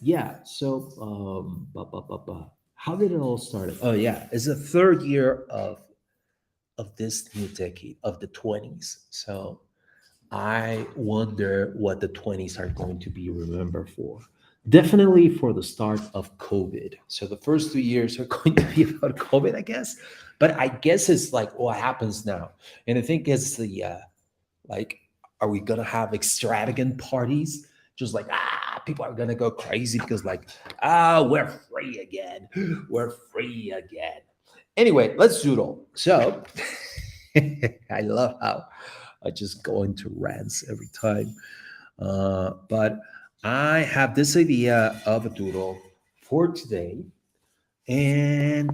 Yeah. So, how did it all start? Oh, yeah. It's the third year of this new decade of the 20s. So I wonder what the 20s are going to be remembered for. Definitely for the start of COVID. So the first 2 years are going to be about COVID, I guess. But I guess it's like what happens now. And I think it's the like, are we gonna have extravagant parties? Just like people are gonna go crazy because like we're free again, we're free again. Anyway, let's doodle. So I love how I just go into rants every time. But I have this idea of a doodle for today. And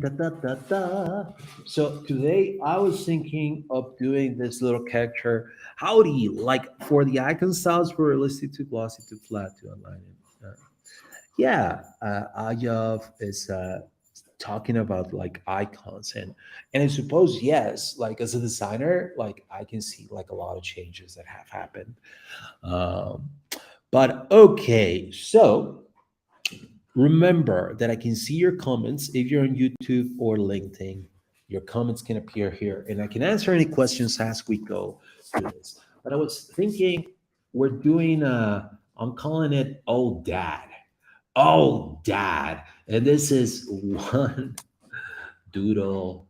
so today I was thinking of doing this little character. Howdy, like for the icon styles for realistic to glossy to flat to online. Ajav is talking about like icons and I suppose yes, like as a designer, like I can see like a lot of changes that have happened. Um, but okay, so remember that I can see your comments if you're on YouTube or LinkedIn. Your comments can appear here, and I can answer any questions as we go through this. But I was thinking we're doing I'm calling it "Oh Dad." Oh Dad. And this is one doodle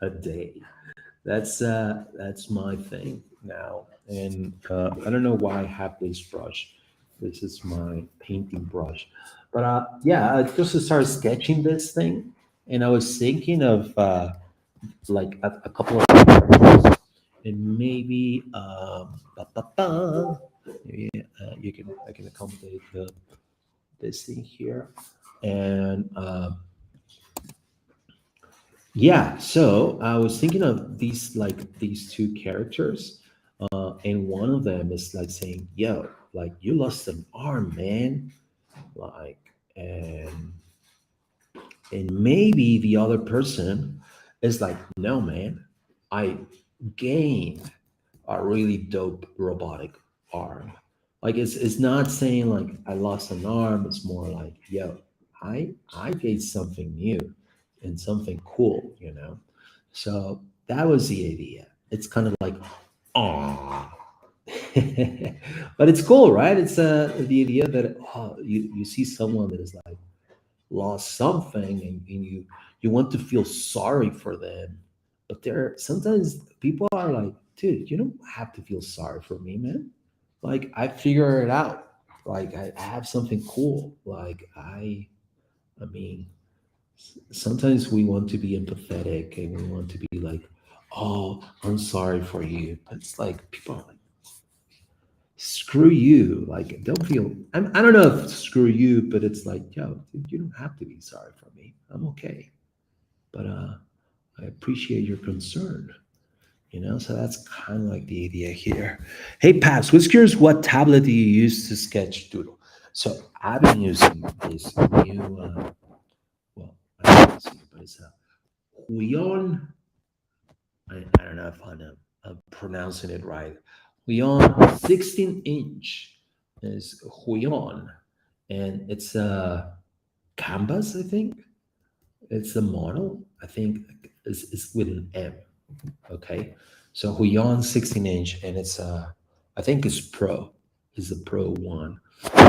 a day. That's my thing now. And I don't know why I have this brush. This is my painting brush. But yeah, I just started sketching this thing, and I was thinking of like a couple of characters, and maybe maybe you can I can accommodate this thing here, and yeah. So I was thinking of these like these two characters, and one of them is like saying, "Yo, like you lost an arm, man." Like, and maybe the other person is like, "No, man, I gained a really dope robotic arm." Like it's not saying like I lost an arm. It's more like, "Yo, I gained something new and something cool," you know. So that was the idea. It's kind of like, ah, but it's cool, right? It's the idea that you see someone that is like lost something, and you want to feel sorry for them, but there sometimes people are like, dude, you don't have to feel sorry for me, man. Like I figure it out. Like I have something cool. Like I mean, sometimes we want to be empathetic and we want to be like, oh, I'm sorry for you. But it's like people are like, screw you. Like, don't feel, I don't know if screw you, but it's like, yo, dude, you don't have to be sorry for me. I'm okay. But I appreciate your concern. You know, so that's kind of like the idea here. Hey, Paps, was curious what tablet do you use to sketch Doodle? So I've been using this new, well, I don't see it, but it's a Huion. I don't know if I'm pronouncing it right. Huion 16 inch is Huion, and it's a canvas, I think. It's a model, I think, is with an M. Okay, so Huion 16 inch, and it's I think it's Pro, is the Pro one,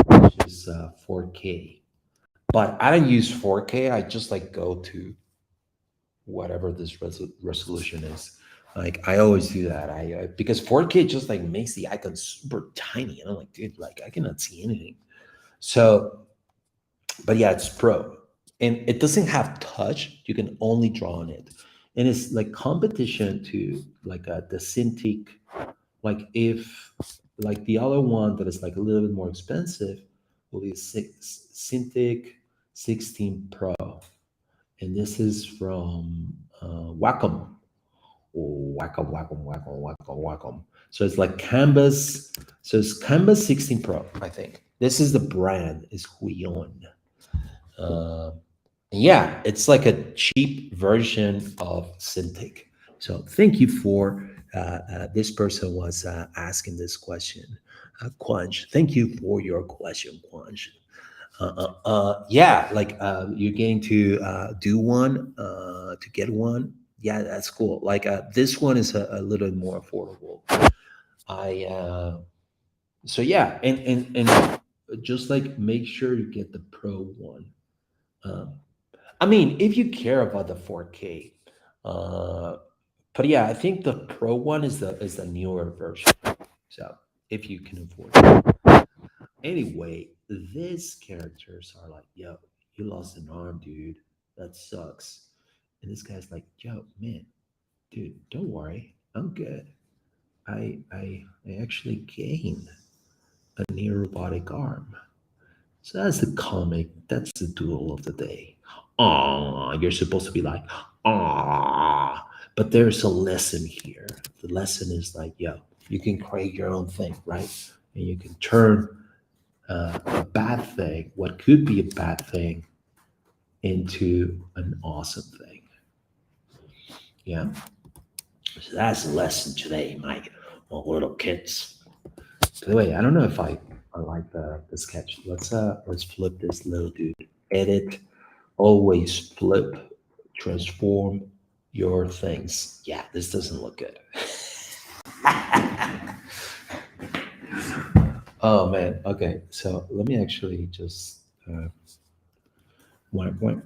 which is 4K. But I don't use 4K. I just like go to whatever this resolution is. Like I always do that. Because 4K just like makes the icon super tiny, and I'm like, dude, like I cannot see anything. So, but yeah, it's Pro, and it doesn't have touch. You can only draw on it, and it's like competition to like the Cintiq. Like if like the other one that is like a little bit more expensive will be Cintiq 16 Pro, and this is from Wacom. Wacom, Wacom, Wacom, Wacom, Wacom. So it's like Canvas. So it's Canvas 16 Pro, I think. This is the brand, is Huion. Uh, yeah, it's like a cheap version of Cintiq. So thank you for This person was asking this question. Quanch, thank you for your question, Quanch. Yeah, like you're getting to do one to get one. Yeah, that's cool. Like this one is a little more affordable. I so yeah, and just like make sure you get the pro one. Um, I mean, if you care about the 4K, uh, but yeah, I think the pro one is the newer version. So if you can afford it. Anyway, these characters are like, yo, you lost an arm, dude. That sucks. And this guy's like, yo, man, dude, don't worry. I'm good. I actually gained a near robotic arm. So that's the comic. That's the duel of the day. Ah, you're supposed to be like, ah. But there's a lesson here. The lesson is like, yo, you can create your own thing, right? And you can turn a bad thing, what could be a bad thing, into an awesome thing. Yeah. So that's the lesson today, Mike. Well, little kids. By the way, I don't know if I like the sketch. Let's flip this little dude. Edit. Always flip. Transform your things. Yeah, this doesn't look good. Oh man. Okay. So let me actually just I'm going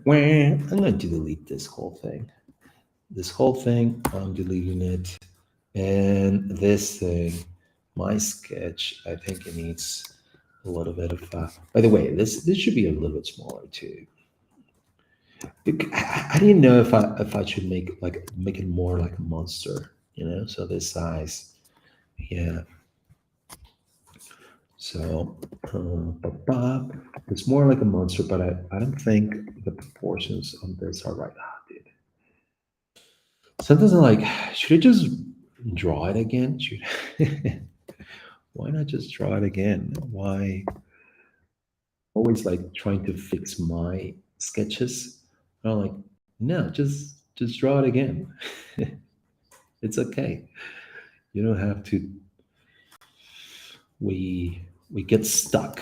to delete this whole thing. This whole thing, I'm deleting it. And this thing, my sketch, I think it needs a little bit of. By the way, this should be a little bit smaller too. I didn't know if I should make it more like a monster, So this size, yeah. So it's more like a monster, but I don't think the proportions on this are right. Ah, dude. Sometimes I'm like, should I just draw it again? Why not just draw it again? Why always like trying to fix my sketches? I'm like, no, just draw it again. It's okay. You don't have to. We get stuck.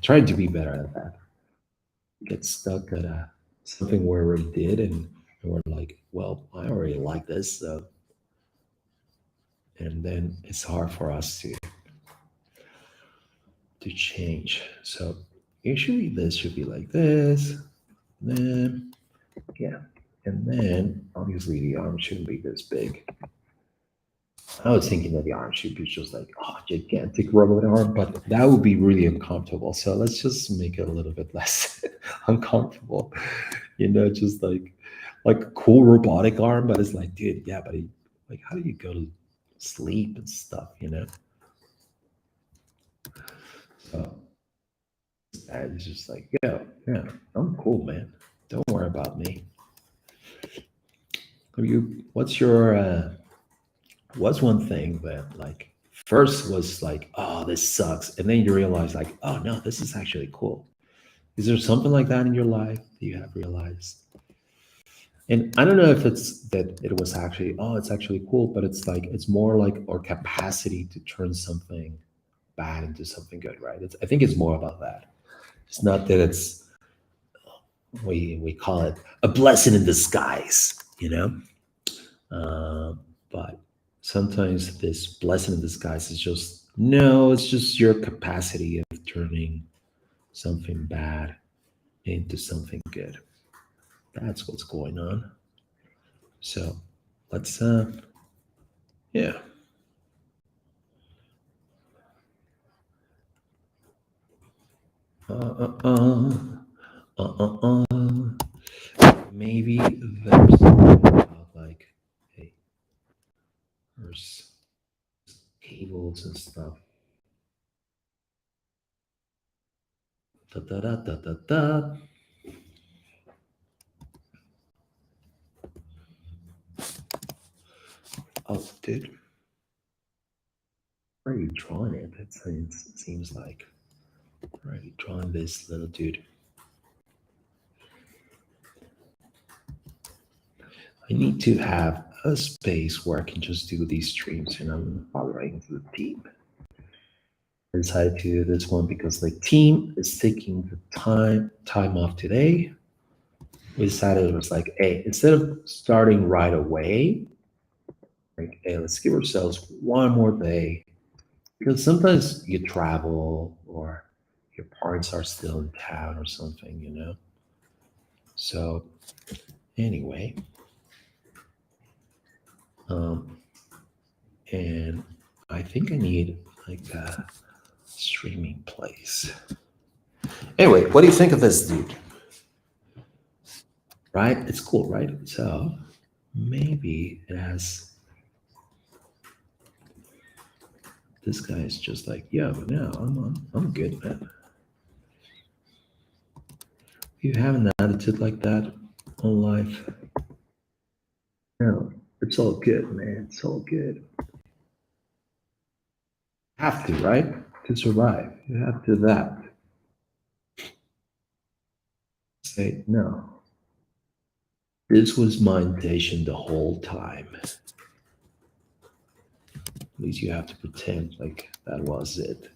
Trying to be better at that. Get stuck at something we already did, and we're like, well, I already like this, so and then it's hard for us to change. So usually this should be like this. Then yeah, and then obviously the arm shouldn't be this big. I was thinking that the arm should be just like gigantic robot arm, but that would be really uncomfortable. So let's just make it a little bit less uncomfortable. Just like a cool robotic arm, but it's like, dude, yeah, but like, how do you go to sleep and stuff? So it's just like, yeah, I'm cool, man. Don't worry about me. What's one thing that like first was like, oh, this sucks, and then you realize like, oh no, this is actually cool. Is there something like that in your life that you have realized? And I don't know if it's that it was actually, oh, it's actually cool, but it's like it's more like our capacity to turn something bad into something good, right? I think it's more about that. It's not that it's we call it a blessing in disguise. But sometimes this blessing in disguise is just no, it's just your capacity of turning something bad into something good. That's what's going on. So let's yeah. Uh, uh, maybe there's something about like, hey, there's cables and stuff. Da da da da da da. Oh, dude, where are you drawing it? It seems like where are you drawing this little dude? I need to have a space where I can just do these streams, and I'm following the team. I decided to do this one because the team is taking the time off today. We decided it was like, hey, instead of starting right away, like, hey, let's give ourselves one more day. Because sometimes you travel or your parents are still in town or something, you know? So, anyway, um, and I think I need like a streaming place. Anyway, what do you think of this dude? Right? It's cool, right? So, maybe it has. This guy is just like, yeah, but now I'm good, man. You have an attitude like that on life. No, it's all good, man. It's all good. Have to, right? To survive, you have to adapt. Say, no, this was my intention the whole time. At least you have to pretend like that was it.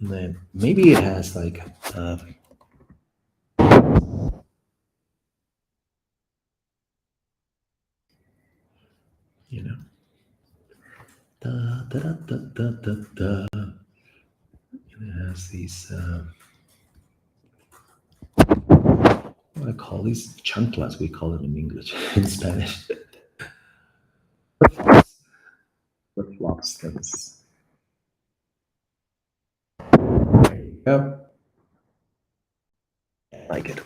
And then maybe it has like, you know, da, da, da, da, da, da, da. And it has these, what do I call these chanclas, we call them in English, in Spanish. Flip flops things. Yep. Like it.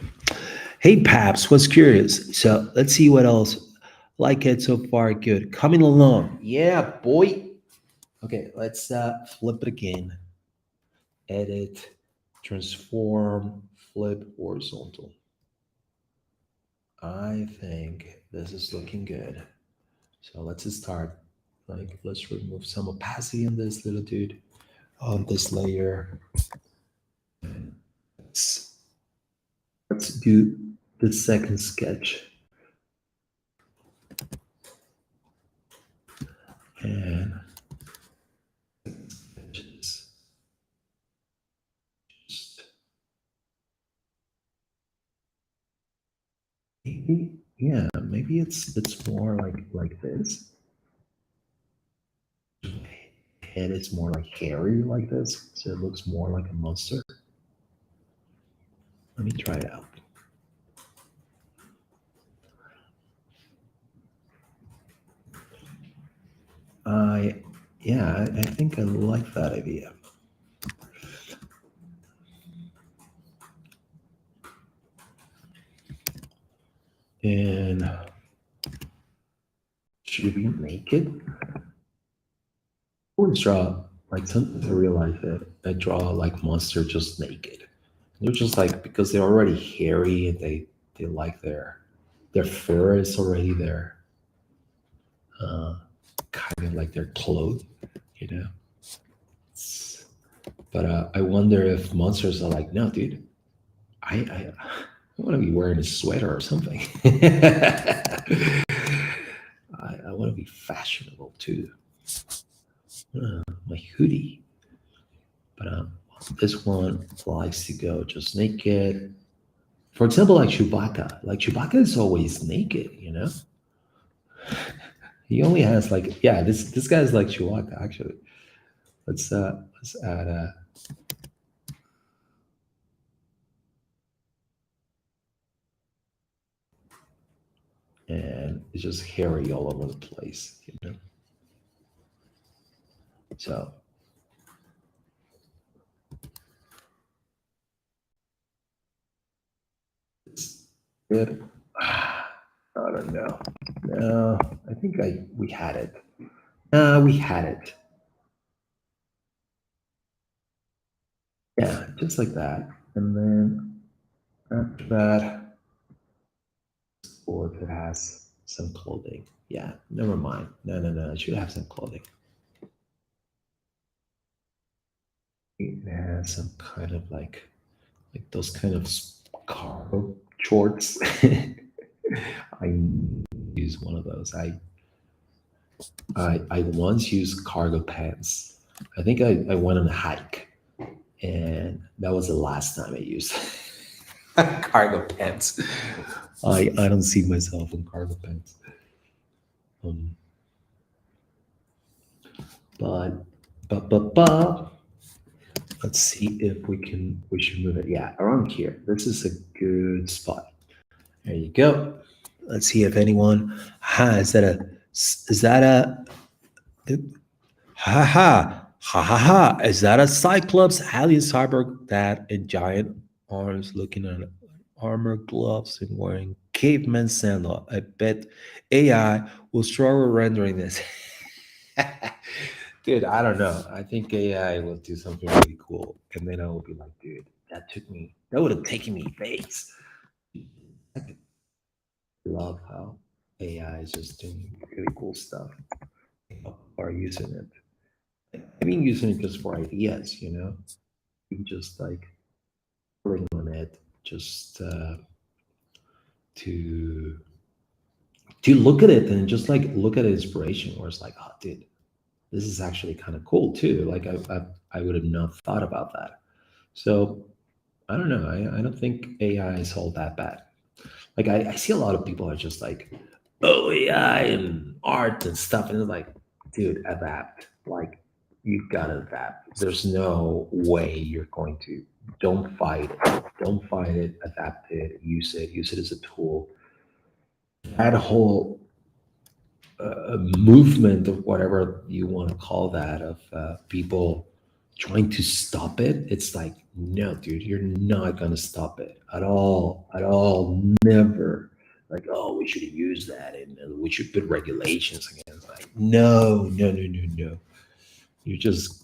Hey, Paps, what's curious? So let's see what else. Like it so far, good. Coming along. Yeah, boy. Okay, let's flip it again. Edit, transform, flip horizontal. I think this is looking good. So let's start. Like, let's remove some opacity on this little dude, on this layer. Let's, let's do the second sketch. And just maybe, yeah, maybe it's more like this. Head is more like hairy like this, so it looks more like a monster. Let me try it out. I Yeah, I think I like that idea. And should we make it? I always draw like sometimes I realize that I draw like monster just naked. They're just like because they're already hairy and they like their fur is already there, uh, kind of like their clothes, you know. But I wonder if monsters are like, no, dude, I want to be wearing a sweater or something. I want to be fashionable too. My hoodie. But this one likes to go just naked. For example, like Chewbacca. Like Chewbacca is always naked, you know? He only has like, yeah, this guy's like Chewbacca, actually. Let's add and it's just hairy all over the place, you know? So it's good. I don't know. No, I think we had it. We had it. Yeah, just like that. And then after that, or if it has some clothing. Yeah, never mind. No. It should have some clothing. It has some kind of like those kind of cargo shorts. I use one of those. I once used cargo pants. I think I went on a hike, and that was the last time I used cargo pants. I don't see myself in cargo pants. Um, but but let's see if we should move it. Yeah, around here. This is a good spot. There you go. Let's see if anyone has that a is that a ha ha ha ha ha. Is that a Cyclops alien cyborg that in giant arms looking at armor gloves and wearing caveman sandal? I bet AI will struggle rendering this. Dude, I don't know. I think AI will do something really cool. And then I will be like, dude, that would have taken me days. I love how AI is just doing really cool stuff. People are using it. I've been using it just for ideas, you know? You just like putting on it just to look at it and just like look at inspiration where it's like, oh, dude, this is actually kind of cool too. Like I would have not thought about that. So I don't know. I don't think AI is all that bad. Like I see a lot of people are just like, oh AI and art and stuff, and it's like, dude, adapt. Like you gotta adapt. There's no way you're going to. Don't fight it. Don't fight it. Adapt it. Use it. Use it as a tool. That whole movement of whatever you want to call that of people trying to stop it, it's like, no, dude, you're not going to stop it at all, never. Like, oh, we should use that and we should put regulations against. Like, no, no, no, no, no. You just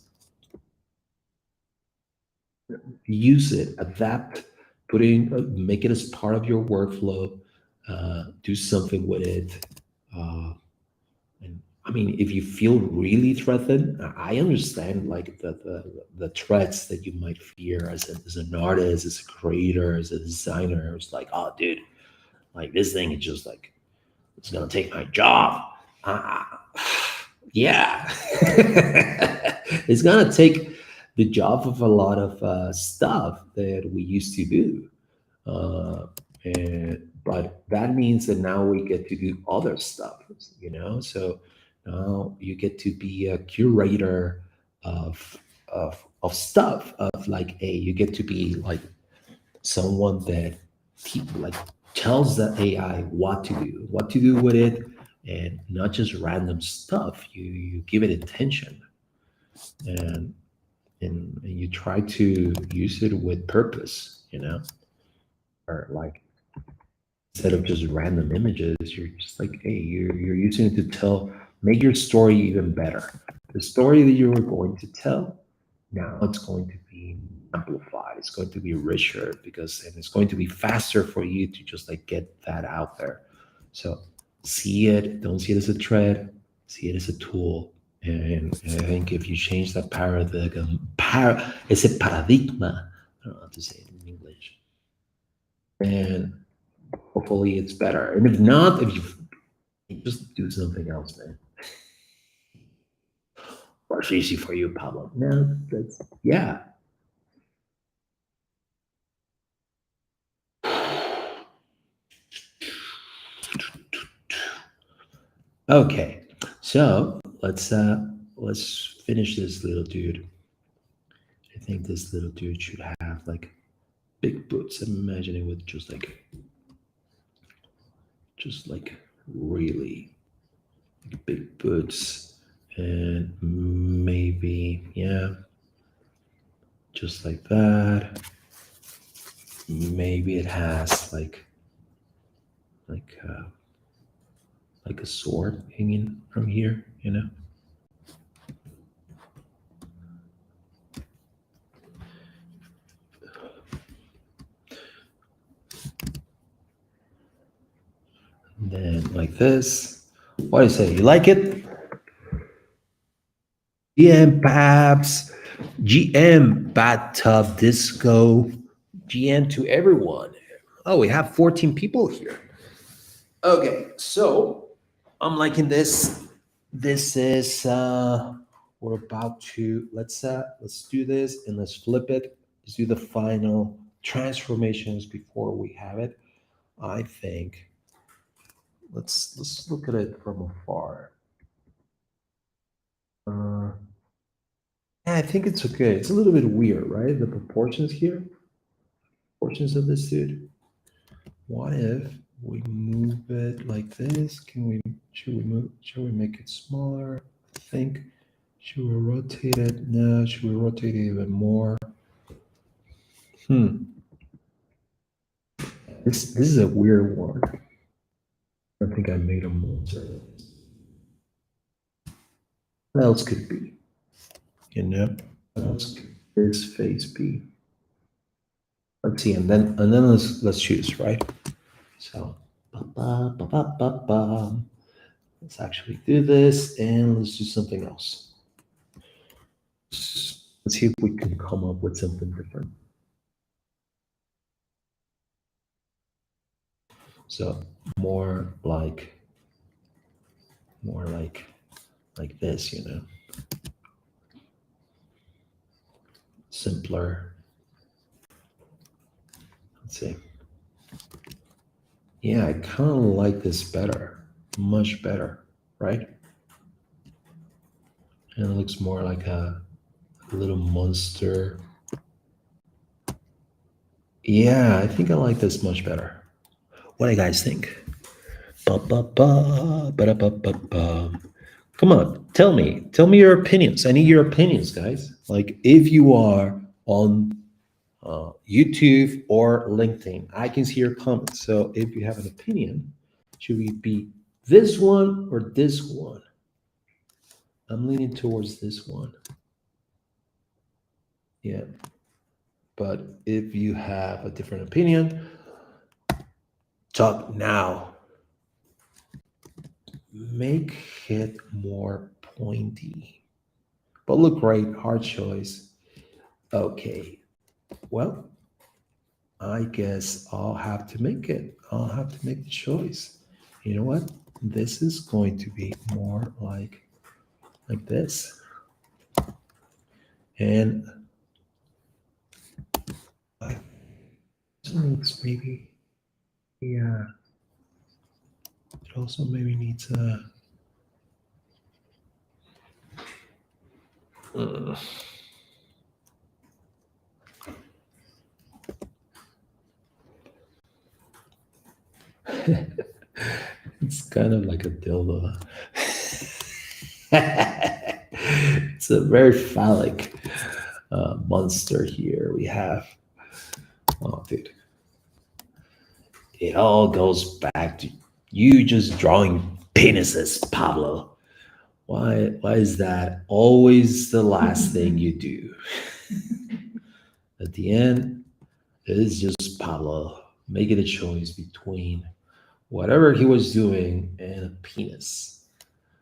use it, adapt, make it as part of your workflow, do something with it. And I mean, if you feel really threatened, I understand like the threats that you might fear as an artist, as a creator, as a designer. It's like, oh, dude, like this thing is just like it's gonna take my job. Uh, yeah, it's gonna take the job of a lot of stuff that we used to do. But that means that now we get to do other stuff, you know. So now you get to be a curator of stuff. Of like, a you get to be like someone that like tells the AI what to do with it, and not just random stuff. You give it intention, and and you try to use it with purpose, you know, or like instead of just random images, you're just like, hey, you're using it to tell, make your story even better. The story that you were going to tell, now it's going to be amplified. It's going to be richer because, and it's going to be faster for you to just like get that out there. So see it, don't see it as a threat, see it as a tool. And I think if you change that paradigm, it's a paradigma. I don't know how to say it in English. And hopefully it's better. And if not, if you just do something else, man. What's easy for you, Pablo? No, that's yeah. Okay, so let's finish this little dude. I think this little dude should have like big boots. I'm imagining with just like really big boots, and maybe yeah, just like that. Maybe it has like uh, like a sword hanging from here, you know. And then like this. What do you say? You like it? GM Paps, GM Bathtub Disco, GM to everyone. Oh, we have 14 people here. Okay, so I'm liking this. This is we're about to let's do this and let's flip it. Let's do the final transformations before we have it. I think let's look at it from afar. Uh, yeah, I think it's okay. It's a little bit weird, right? The proportions here, proportions of this dude. What if we move it like this? Can we? Should we make it smaller? I think. Should we rotate it? No. Should we rotate it even more? Hmm. This is a weird one. I think I made a more. What else could it be? You know. What else could this face be? Let's see, and then let's choose, right? So, ba-ba-ba-ba-ba-ba. Let's actually do this, and let's do something else. Let's see if we can come up with something different. So more like more like this, you know, simpler. Let's see. Yeah, I kind of like this better, much better, right? And it looks more like a little monster. Yeah, I think I like this much better. What do you guys think? Ba ba ba ba da ba ba ba. Come on, tell me your opinions. I need your opinions, guys. Like if you are on YouTube or LinkedIn, I can see your comments. So if you have an opinion, should we be this one or this one? I'm leaning towards this one. Yeah. But if you have a different opinion, talk now. Make it more pointy. But look great, hard choice. Okay. Well, I guess I'll have to make it. I'll have to make the choice. You know what? This is going to be more like this. And I needs maybe, yeah, it also maybe needs a, uh, it's kind of like a dildo. It's a very phallic monster here we have. Oh, dude. It all goes back to you just drawing penises, Pablo. Why is that always the last thing you do? At the end, it is just Pablo making a choice between whatever he was doing and a penis.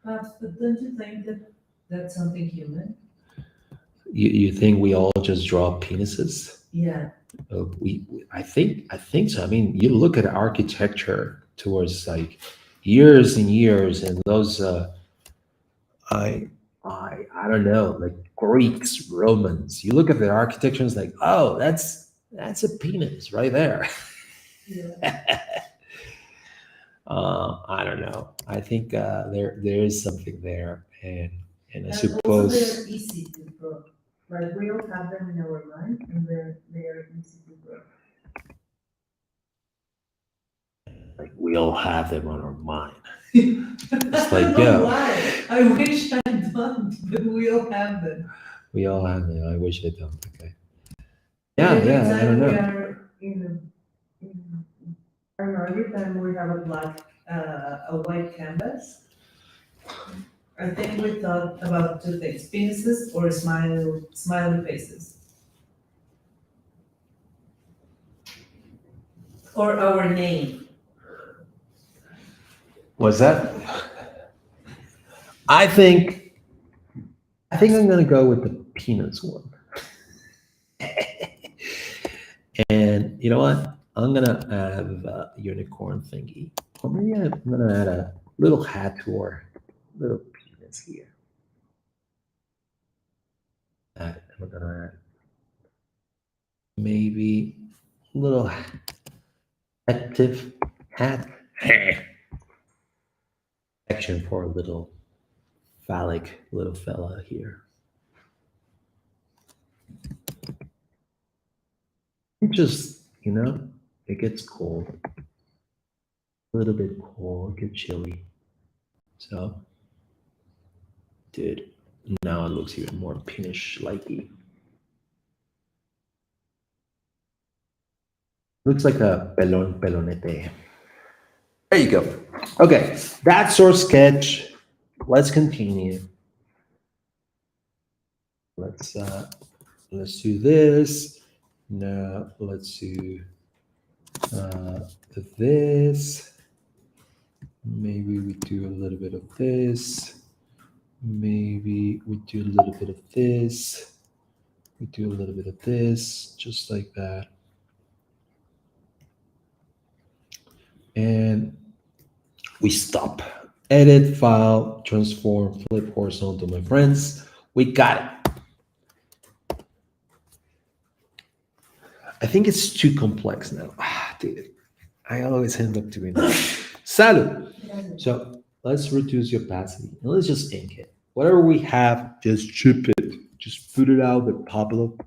But don't you think that that's something human? You think we all just draw penises? Yeah. I think so. I mean, you look at architecture towards like years and years, and those I I don't know, like Greeks, Romans. You look at their architecture and it's like, oh, that's a penis right there. Yeah. I don't know. I think there is something there, and I And also suppose they're easy to draw. Like we all have them in our mind and they're easy to draw. like we all have them on our mind. It's like, yeah. Why? I wish I don't, but we all have them. We all have them. I wish I don't. Okay. And Yeah, every yeah. I don't time we know. are I don't know, every time we have a white canvas, I think we thought about two things, penises or smiley faces. Or our name. Was that? I think I'm gonna go with the penis one. And you know what? I'm gonna have a unicorn thingy Or maybe I'm gonna add a little hat to our little penis here. I'm gonna add maybe a little active hat section for a little phallic little fella here. It just, it gets cold. A little bit cold, get chilly. So, dude, now it looks even more pinish likey. Looks like a pelonete. There you go. Okay, that's our sketch. Let's continue. Let's do this. Now let's do this. Maybe we do a little bit of this. Maybe we do a little bit of this. We do a little bit of this, just like that. And we stop. Edit, file, transform, flip horizontal, my friends. We got it. I think it's too complex now. Dude, I always end up doing that. Salud. So let's reduce the opacity and let's just ink it. Whatever we have, just chip it. Just put it out with Pablo.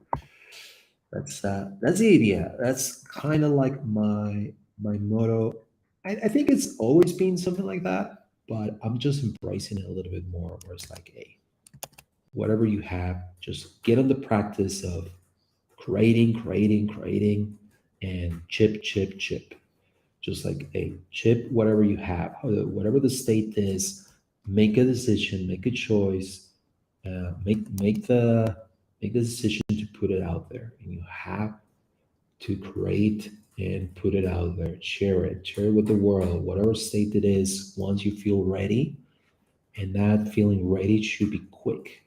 That's the idea. That's kind of like my motto. I think it's always been something like that, but I'm just embracing it a little bit more. Where it's like, hey, whatever you have, just get on the practice of creating, and chip. Just like a chip, whatever you have, whatever the state is, make a decision, make a choice, make the decision to put it out there, and you have to create and put it out there. Share it with the world, whatever state it is. Once you feel ready, and that feeling ready should be quick.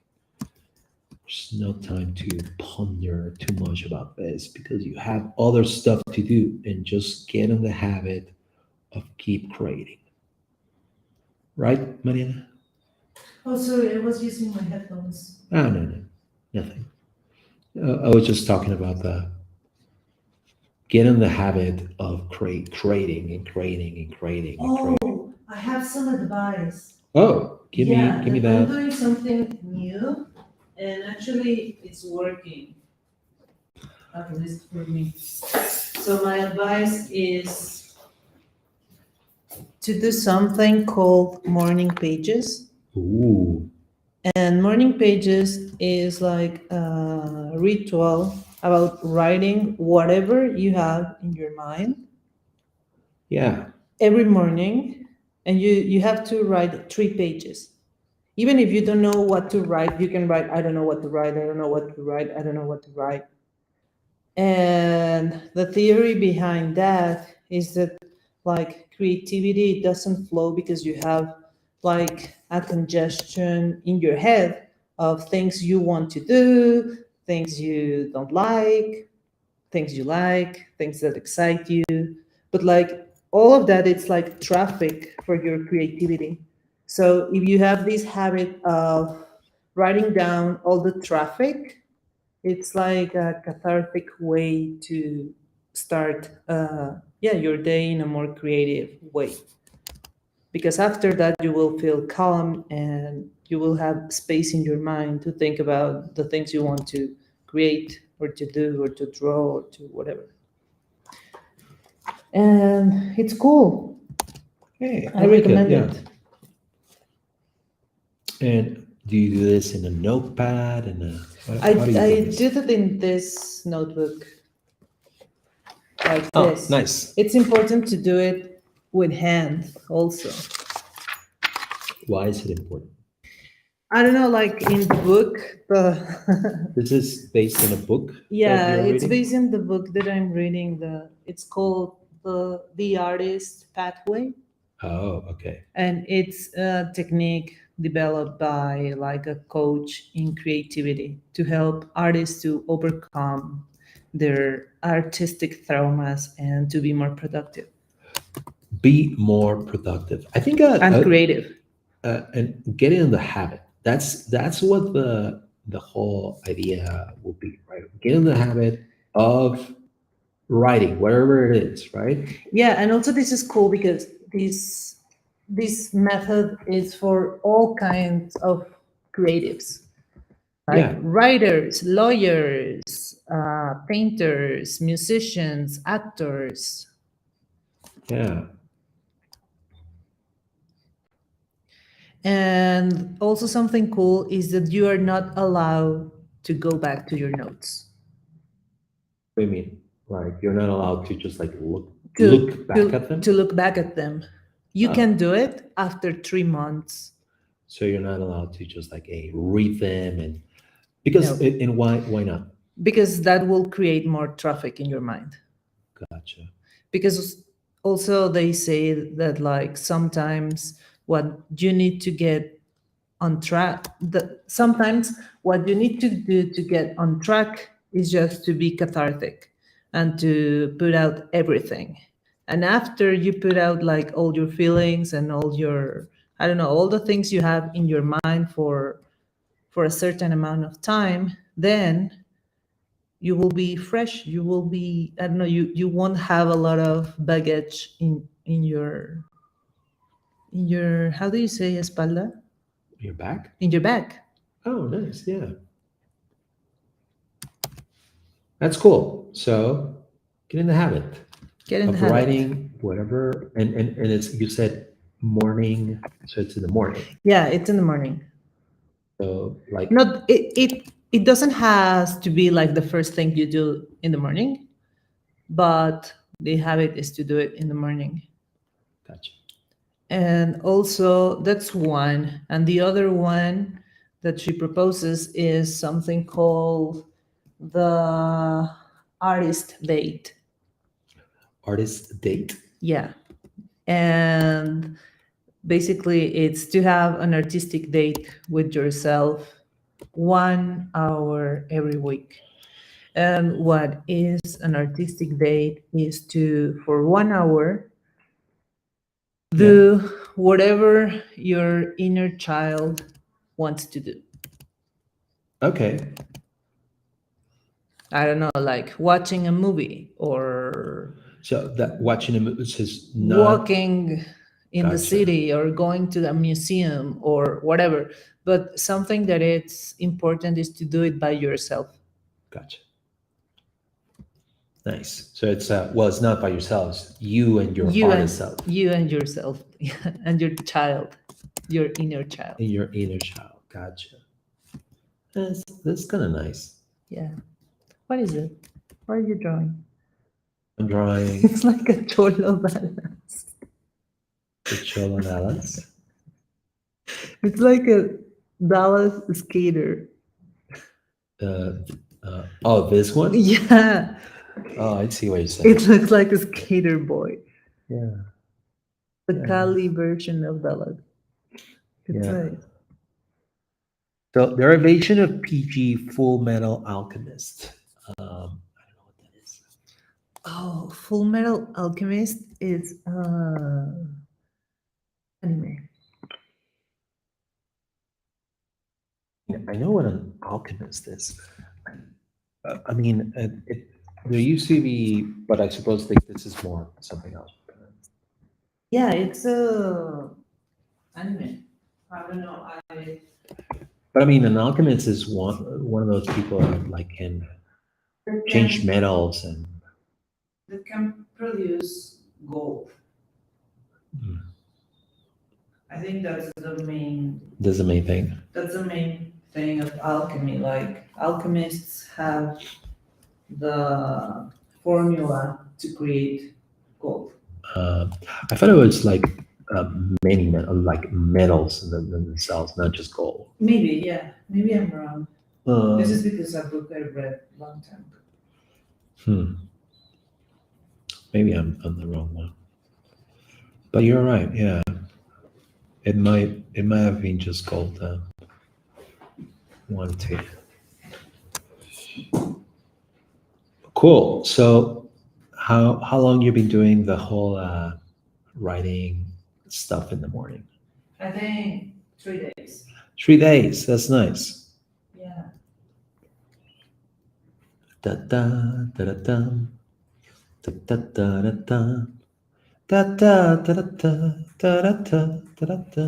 There's no time to ponder too much about this because you have other stuff to do, and just get in the habit of keep creating. Right, Mariana? Oh, sorry, I was using my headphones. Oh, no, nothing. I was just talking about the get in the habit of creating and creating. Oh, I have some advice. Oh, give me I'm that. doing something new, and actually, it's working. At least for me. So my advice is to do something called morning pages. Ooh, And morning pages is like a ritual about writing whatever you have in your mind yeah. every morning. And you have to write 3 pages. Even if you don't know what to write, you can write, I don't know what to write, I don't know what to write, I don't know what to write. And the theory behind that is that like creativity doesn't flow because you have like a congestion in your head of things you want to do, things you don't like, things you like, things that excite you. But like all of that, it's like traffic for your creativity. So if you have this habit of writing down all the traffic, it's like a cathartic way to start your day in a more creative way, because after that you will feel calm and you will have space in your mind to think about the things you want to create or to do or to draw or to whatever. And it's cool. Hey, I like recommend yeah. it. And do you do this in a notepad and I how do you do this? did it in this notebook like Oh, this. nice. It's important to do it with hand also. Why is it important? I don't know, like in the book, the This is based on a book that yeah, you're it's reading? based in the book that I'm reading. It's called the Artist Pathway, Oh, okay. and it's a technique developed by like a coach in creativity to help artists to overcome their artistic traumas and to be more productive. be more productive. I think and creative. and get in the habit. That's what the whole idea will be, right? Get in the habit of writing, whatever it is, right? Yeah, and also this is cool because this method is for all kinds of creatives, like Yeah, writers, lawyers, painters, musicians, actors. yeah. And also something cool is that you are not allowed to go back to your notes. What do you mean? Like you're not allowed to just like To look back to at them. to look back at them. You Oh, can do it after 3 months. so you're not allowed to just like read them and because No, and why not? because that will create more traffic in your mind. Gotcha. Because also they say that like sometimes what you need to get on track, that sometimes what you need to do to get on track is just to be cathartic and to put out everything. And after you put out like all your feelings and all your, I don't know, all the things you have in your mind for a certain amount of time, then you will be fresh. You will be, I don't know, you won't have a lot of baggage in your, how do you say espalda? You're back. In your back. Oh, nice. Yeah, that's cool. So get in the habit Get in the of habit. writing whatever, and it's you said morning, so it's in the morning. Yeah, it's in the morning. So like Not it doesn't has to be like the first thing you do in the morning, but the habit is to do it in the morning. gotcha. And also that's one. And the other one that she proposes is something called the artist date. Artist date. Yeah. And basically it's to have an artistic date with yourself 1 hour every week. And what is an artistic date is to, for 1 hour, Yeah. do whatever your inner child wants to do. Okay. I don't know, like watching a movie or So that watching a movie is not walking in the gotcha. city or going to a museum or whatever. But something that it's important is to do it by yourself. Gotcha. Nice. So it's well, it's not by yourselves. You and your You artist and self, you and yourself and your child, your inner child. and your inner child. Gotcha. That's kind of nice. Yeah. What is it? What are you drawing? I'm drawing It's like a cholo balance. the Cholo Dallas. It's like a Dallas skater. Oh, this one. Yeah. Oh, I see what you're saying. It looks like a skater boy. Yeah. The Yeah. Cali version of Dallas. It's Yeah. nice. So derivation of PG Full Metal Alchemist. I don't know what that is. Oh, Full Metal Alchemist is anime. I know what an alchemist is. I mean, there used to be, but I suppose this is more something else. Yeah, it's a anime. I don't know. But I mean, an alchemist is one of those people that like can change metals and. that can produce gold. Hmm. I think that's the main That's the main thing. that's the main thing of alchemy. Like alchemists have the formula to create gold. I thought it was like many like metals in themselves, not just gold. Maybe, yeah. Maybe I'm wrong. Uh, This is because a book I read a long time ago. hmm. Maybe I'm the wrong one. But you're right. Yeah, it might have been just gold. One, two. Cool. So, how long you been doing the whole writing stuff in the morning? I think 3 days. 3 days. That's nice. Yeah. Da da da da da da da da da da da da da da da da da da.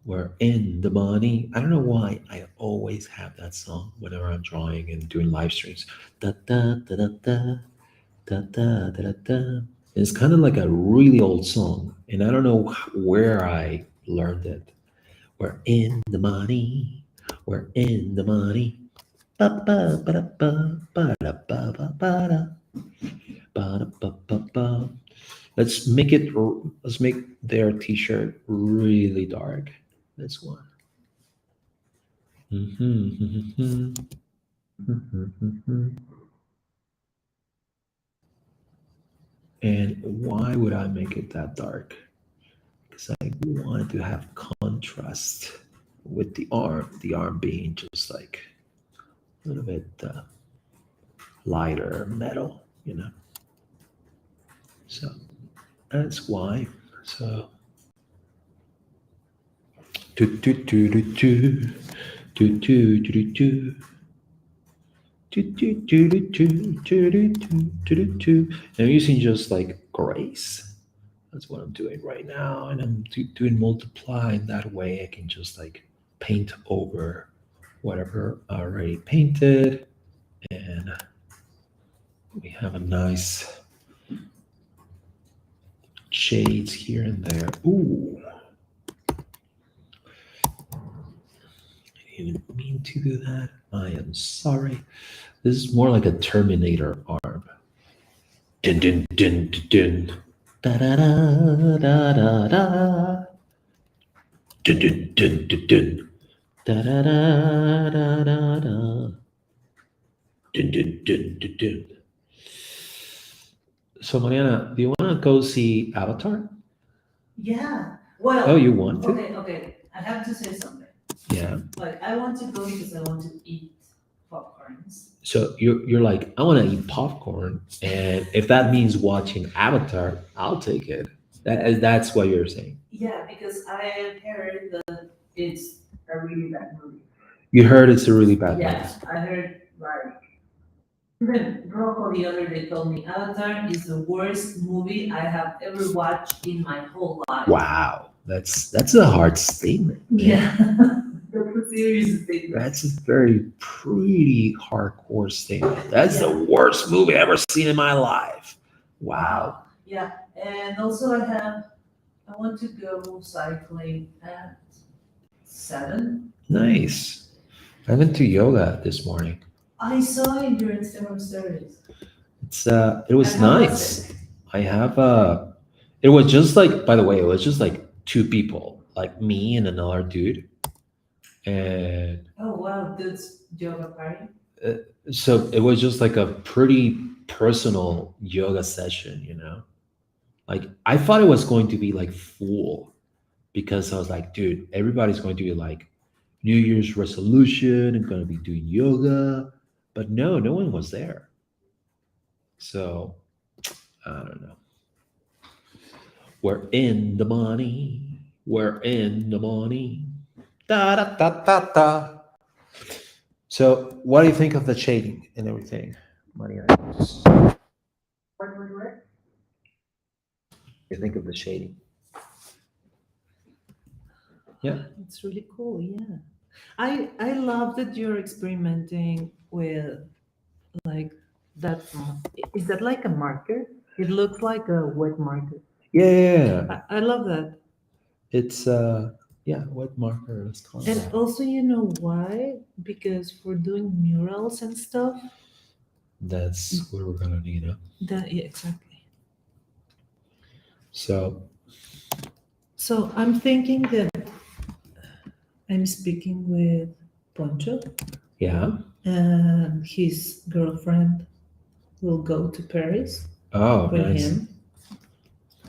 We're in the money. I don't know why I always have that song whenever I'm drawing and doing live streams. Da da da da da da da da da da. It's kind of like a really old song, and I don't know where I learned it. We're in the money. We're in the money. Ba ba ba da ba ba da ba ba ba da ba da ba ba ba. Let's make it. Let's make their T-shirt really dark. This one. Mhm. And why would I make it that dark? Because I wanted to have contrast with the arm being just like a little bit lighter metal, you know. So that's why. So do do do do do do do do do. I'm using just like grace. That's what I'm doing right now, and I'm doing multiply. And that way, I can just like paint over whatever I already painted, and we have a nice shades here and there. Ooh, I didn't mean to do that. I am sorry. This is more like a Terminator arm. Dun dun dun dun dun. Da da da da da da. Dun dun dun dun dun. Da da da da da da. Dun dun dun dun dun. So Mariana, do you want to go see Avatar? Yeah. Well. Oh, you want to? Okay. I have to say something. Yeah. Like I want to go because I want to eat popcorns. So you're like, I want to eat popcorn, and if that means watching Avatar, I'll take it. That's what you're saying. Yeah, because I heard that it's a really bad movie. You heard it's a really bad movie. Yes, I heard like even Rocco the other day told me Avatar is the worst movie I have ever watched in my whole life. Wow, that's a hard statement. Yeah, that's a serious statement. That's a very pretty hardcore statement. That's the worst movie I've ever seen in my life. Wow. Yeah, and also I want to go cycling at 7. Nice. I went to yoga this morning. I saw in your Instagram stories. It was And how was nice. I have it was just like, by the way, it was just like two people, like me and another dude. And Oh wow, that's yoga party. so it was just like a pretty personal yoga session, you know? Like I thought it was going to be like full because I was like, dude, everybody's going to be like New Year's resolution and going to be doing yoga. But no one was there. So I don't know. We're in the money. We're in the money. Da da da da da. So what do you think of the shading and everything, Maria? What? You think of the shading? Yeah. It's really cool, yeah. I love that you're experimenting with like that. Is that like a marker? It looks like a wet marker. Yeah. I love that. It's yeah, wet marker, let's call it And that. also, you know why? Because for doing murals and stuff, That's what we're gonna need, huh? yeah, exactly. So So I'm thinking that I'm speaking with Poncho, yeah. and his girlfriend will go to Paris Oh, with nice. him,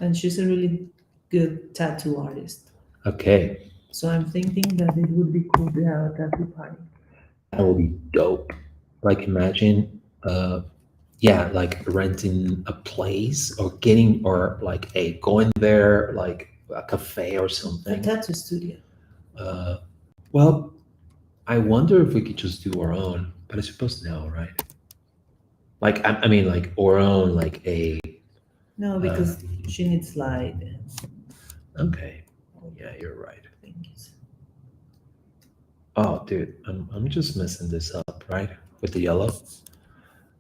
and she's a really good tattoo artist. Okay. So I'm thinking that it would be cool to have a tattoo party. That will be dope. Like imagine yeah, like renting a place or getting or like a going there like a cafe or A something. tattoo studio. Uh, well, I wonder if we could just do our own, but I suppose no, right? Like I mean, like our own, like a No, uh, because she needs light and okay, all yeah, you're right. things. Oh, dude, I'm just messing this up, right? With the yellow.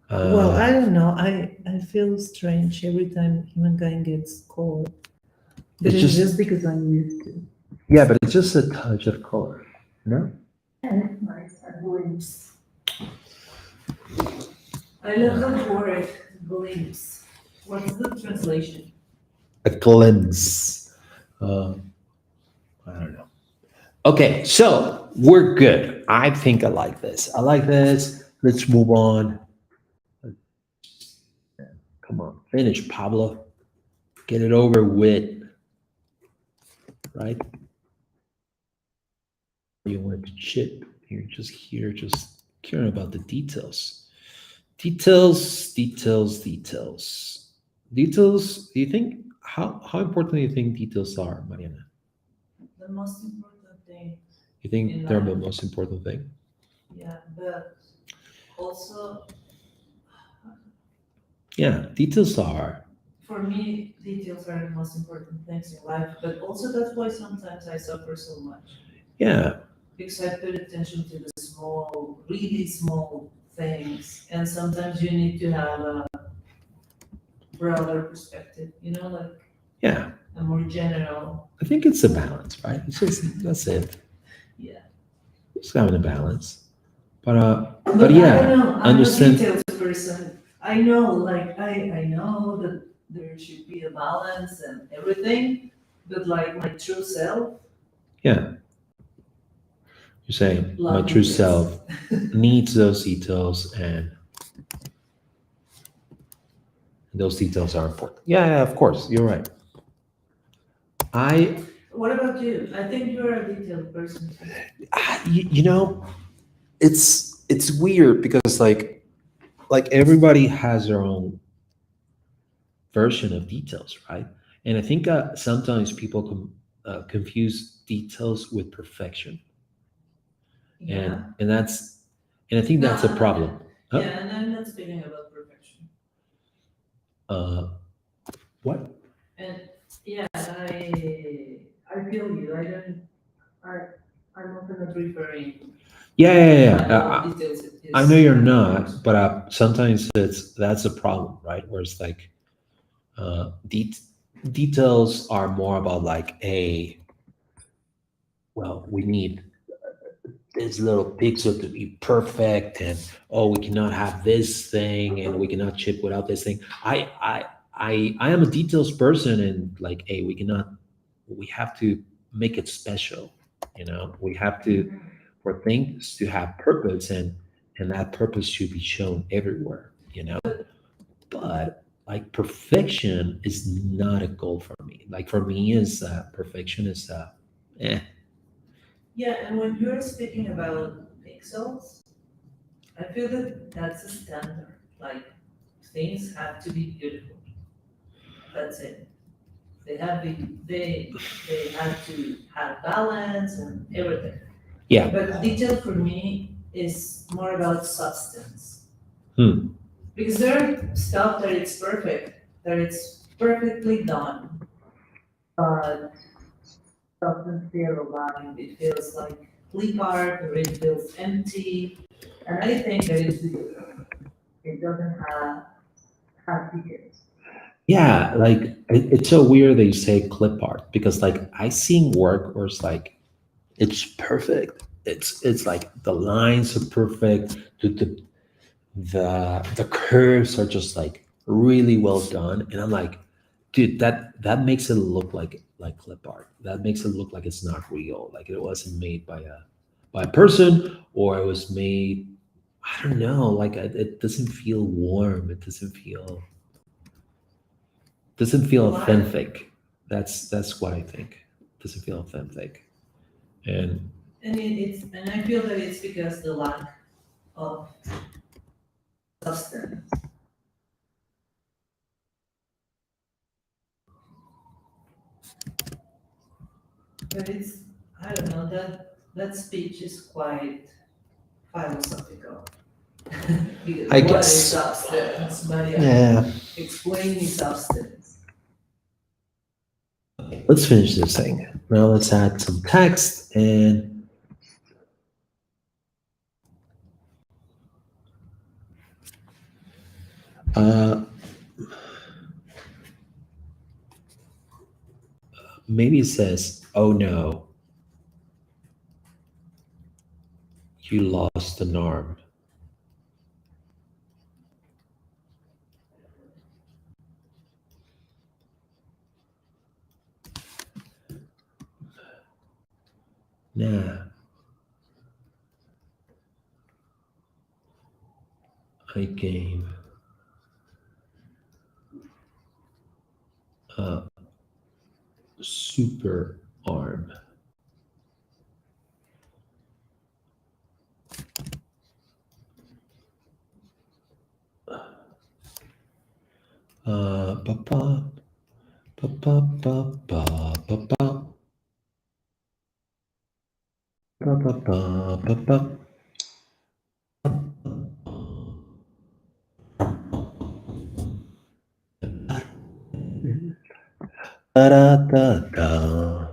Well, Uh, I don't know. I feel strange every time humankind gets cold. But it's it's just just because I'm used to. yeah, but it's just a touch of color, no? And it's nice. A glimpse. I love the word glimpse. What's the translation? A glimpse. Uh, I don't know. Okay, so we're good. I think I like this. I like this. Let's move on. Come on, finish, Pablo. Get it over with, right? You want to chip. You're just here, just caring about the details. Details, details, details. Details, do you think, how important do you think details are, Mariana? The most important thing You in think they're the life. most important thing? Yeah, but also Yeah, details are. for me, details are the most important things in life. But also that's why sometimes I suffer so much Yeah, because I pay attention to the small, really small things, and sometimes you need to have a broader perspective. Like yeah. a more general. I think it's a balance, right? It's just that's it. Yeah. Just having a balance. But But I yeah, don't know. I'm a understand. details person. I know, like I know that there should be a balance and everything, but like my true self, Yeah, you're saying my love true details. self needs those details, and those details are important. Yeah, yeah, of course, you're right. I, What about you? I think you're a detailed person too. you know, it's weird because like everybody has their own version of details, right? And I think sometimes people confuse details with perfection, Yeah. and I think No, that's a problem. Huh? yeah, and I'm not speaking about perfection. Uh, what? And yeah, I feel you. I I'm often not referring. Yeah, yeah, yeah. My love details I know is you're like not, but sometimes that's a problem, right? Where it's like uh, de- details are more about like a well, we need this little pixel to be perfect, and oh, we cannot have this thing, and we cannot chip without this thing. I am a details person, and like, hey, we cannot, we have to make it special. We have to for things to have purpose, and that purpose should be shown everywhere. But like perfection is not a goal for me. Like for me, is perfection is eh. yeah, and when you're speaking about pixels, I feel that that's a standard. Like things have to be beautiful. That's it. They have to have balance and everything. Yeah. But detail for me is more about substance. Hmm. Because there are stuff that it's perfect, that it's perfectly done, but doesn't feel alive. It feels like clip art or it feels empty. And I think that it's because it doesn't have details. Yeah, like it's so weird that you say clip art because like I seen work where it's like it's perfect. It's like the lines are perfect. The curves are just like really well done, and I'm like, dude, that makes it look like clip art. That makes it look like it's not real. Like it wasn't made by a person, or it was made. I don't know. Like it doesn't feel warm. It doesn't feel Why? authentic. That's what I think. Doesn't feel authentic. And And I feel that it's because the lack of substance. But it's, I don't know, that speech is quite philosophical. Because I what guess. is substance? Maria, Yeah. explain me substance. Let's finish this thing. Now let's add some text and uh, maybe it says, "Oh no, you lost an arm." Nah, I gained a super arm. Ba ba ba ba ba ba ba ba ba ba ba ba ba. Da da da da.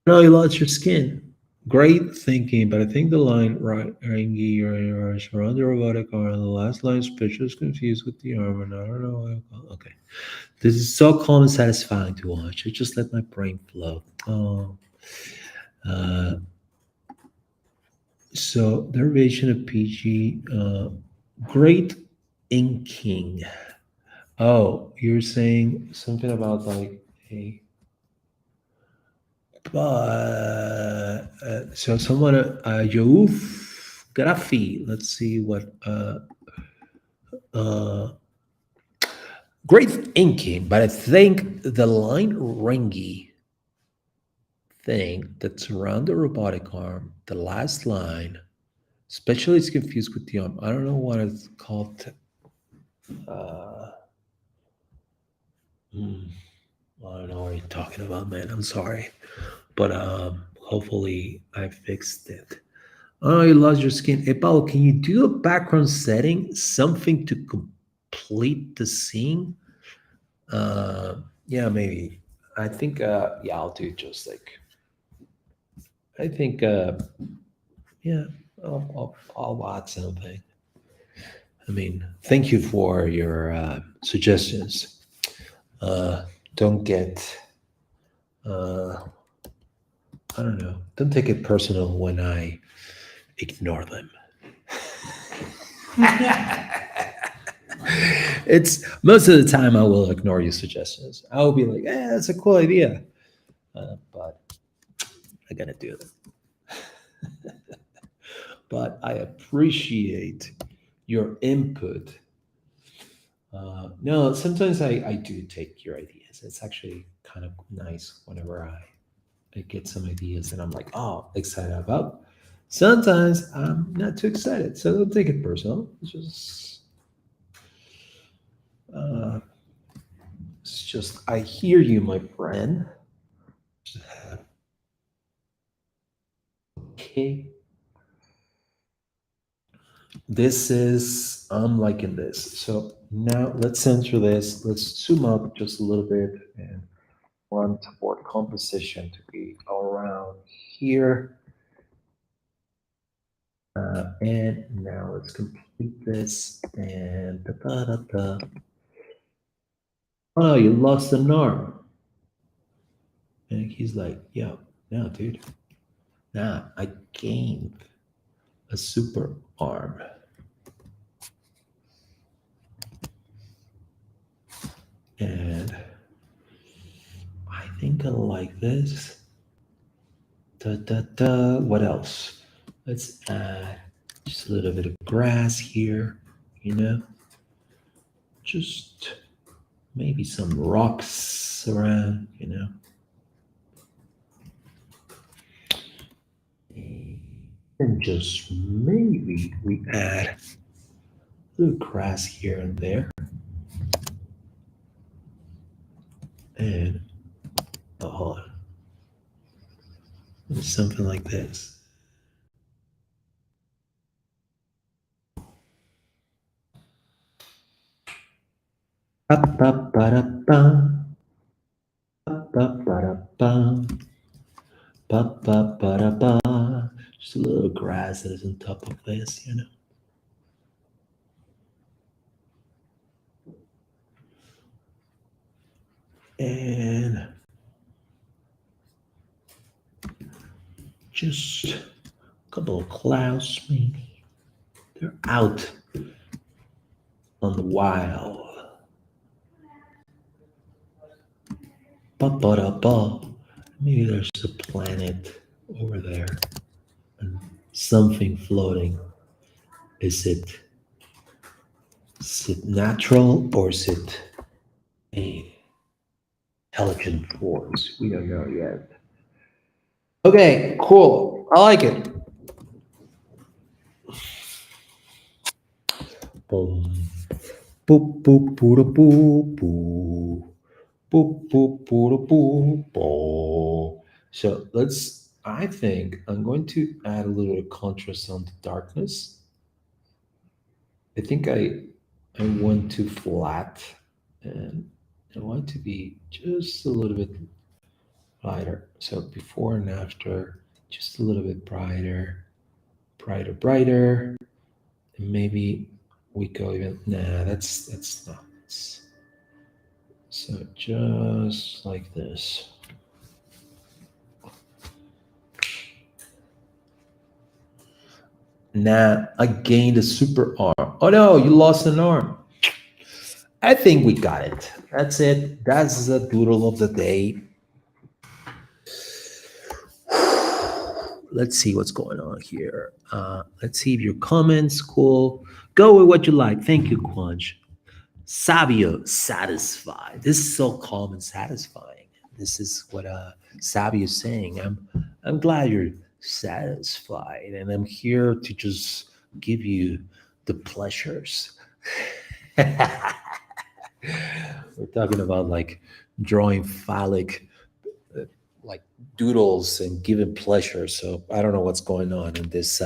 No, you lost your skin. Great thinking, but I think the line right Rangi around the robotic arm. The last line speech is confused with the arm, and I don't know why. Okay, this is so calm and satisfying to watch. I just let my brain flow. Oh, uh, so derivation of PG. Great inking. Oh, you're saying something about like a. So someone geography. Let's see what uh great inking, but I think the line ringy thing that's around the robotic arm, the last line, especially it's confused with the arm. I don't know what it's called. Uh, hmm, I don't know what you're talking about, man. I'm sorry, but hopefully I fixed it. Oh, you lost your skin. Hey, Paolo, can you do a background setting, something to complete the scene? Yeah, maybe. I think, yeah, I'll do just like, I think, yeah, I'll add something. I mean, thank you for your suggestions. Uh, don't get, uh, I don't know, don't take it personal when I ignore them. It's most of the time I will ignore your suggestions. I will be like, that's a cool idea. But I gotta do it. But I appreciate your input. No, sometimes I do take your ideas. It's actually kind of nice whenever I get some ideas and I'm like, oh, excited about. Sometimes I'm not too excited. So don't take it personal. Uh, it's just, I hear you, my friend. Okay. This is, I'm liking this. So now let's center this. Let's zoom up just a little bit and want toward composition to be around here. And now let's complete this and da, da, da, da. Oh, you lost an arm. And he's like, yo, no, dude. Nah, I gained a super arm. And I think I like this. Da, da, da. What else? Let's add just a little bit of grass here, you know? Just maybe some rocks around, you know? And just maybe we add a little grass here and there. And, oh, hold on. Something like this. Ba, ba, ba, da, ba. Ba, ba, ba, da, ba. Ba, ba, ba, da, ba. Just a little grass that is on top of this, you know. And just a couple of clouds, maybe. They're out on the wild. Ba, ba, da, ba. Maybe there's a planet over there and something floating. Is it is it natural or is it a intelligent force? We don't know yet. Okay, cool. I like it. Boom. Boop boop boop boop boop. Boop boop boop boop boop. So let's. I think I'm going to add a little bit of contrast on the darkness. I think I want to flat, and I want to be just a little bit lighter. So before and after, just a little bit brighter, brighter, brighter. And maybe we go even. Nah, that's not. So just like this. Nah, I gained a super arm. Oh no, you lost an arm. I think we got it. That's it. That's the doodle of the day. Let's see what's going on here. Let's see if your comments cool. Go with what you like. Thank you, Quanch. Sabio, satisfied. This is so calm and satisfying. This is what Sabio is saying. I'm glad you're satisfied, and I'm here to just give you the pleasures. We're talking about like drawing phallic like doodles and giving pleasure. So I don't know what's going on in this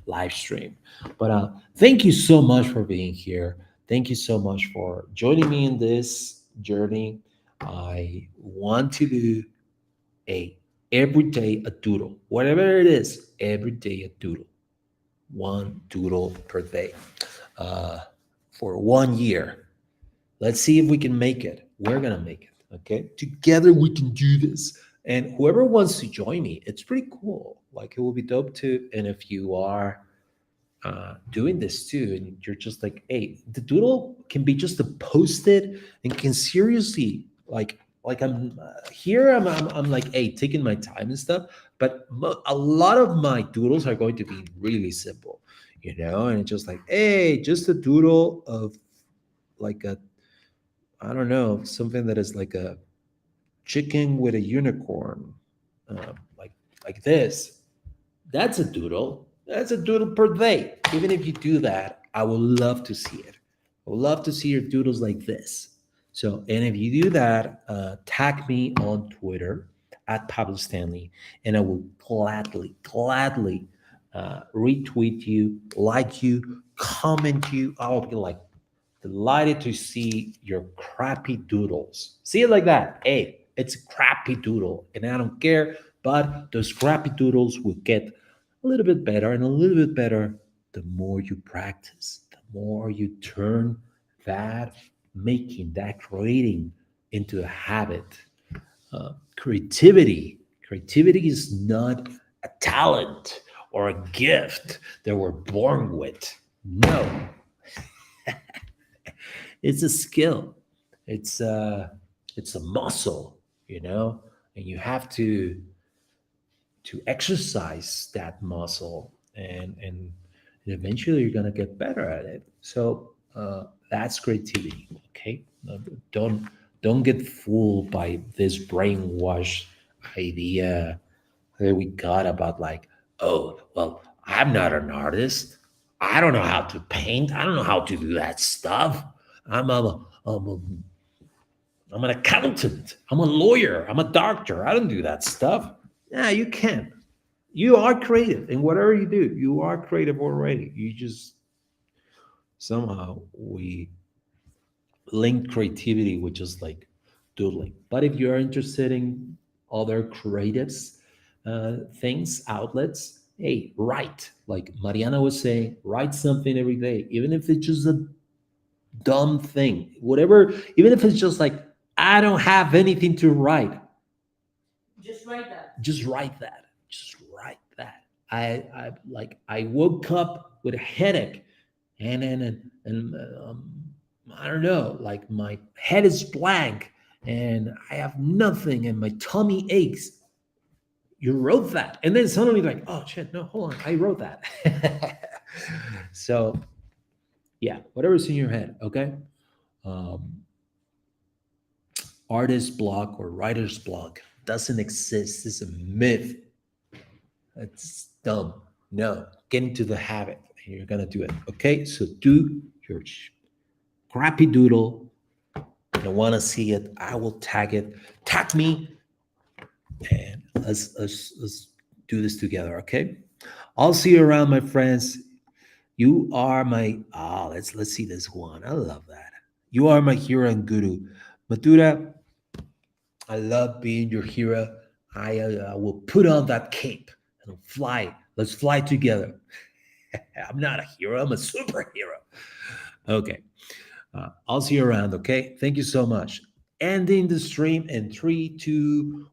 live stream, but thank you so much for being here. Thank you so much for joining me in this journey. I want to do a every day a doodle, whatever it is, every day a doodle, one doodle per day uh, for 1 year. Let's see if we can make it. We're gonna make it. Okay, together we can do this. And whoever wants to join me, it's pretty cool. Like it will be dope too. And if you are doing this too, and you're just like, hey, the doodle can be just a post-it and can seriously like I'm here. I'm like, hey, taking my time and stuff. But a lot of my doodles are going to be really simple, you know. And it's just like, hey, just a doodle of like a I don't know, something that is like a chicken with a unicorn, like this. That's a doodle. That's a doodle per day. Even if you do that, I would love to see it. I would love to see your doodles like this. So, and if you do that, tag me on Twitter at Pablo Stanley, and I will gladly retweet you, like you, comment you. I'll be like, delighted to see your crappy doodles. See it like that. Hey, it's a crappy doodle, and I don't care, but those crappy doodles will get a little bit better and a little bit better the more you practice, the more you turn that making, that creating into a habit. Creativity is not a talent or a gift that we're born with. No, it's a skill. It's a muscle, you know, and you have to exercise that muscle, and eventually you're gonna get better at it. So that's creativity. Okay, don't don't get fooled by this brainwash idea that we got about like, oh, well, I'm not an artist. I don't know how to paint. I don't know how to do that stuff. I'm an accountant. I'm a lawyer. I'm a doctor. I don't do that stuff. Yeah, you can. you are creative in whatever you do. You are creative already. You just somehow we link creativity with just like doodling. But if you're interested in other creatives things, outlets, hey, write. Like Mariana was saying, write something every day, even if it's just a dumb thing, whatever. Even if it's just like I don't have anything to write, Just write that. just write that. Just write that. I woke up with a headache, and I don't know, like my head is blank, and I have nothing, and my tummy aches. You wrote that, and then suddenly like, oh shit, no, hold on, I wrote that. So yeah, whatever's in your head, okay. Um, Artist block or writer's block doesn't exist. It's a myth. It's dumb. No, get into the habit. You're gonna do it. Okay, so do your crappy doodle. I want to see it. I will tag it. Tag me, and let's do this together. Okay. I'll see you around, my friends. You are my let's see this one. I love that. You are my hero and guru. Matura, I love being your hero. I will put on that cape and fly. Let's fly together. I'm not a hero, I'm a superhero. Okay. I'll see you around, okay? Thank you so much. Ending the stream in 3, 2,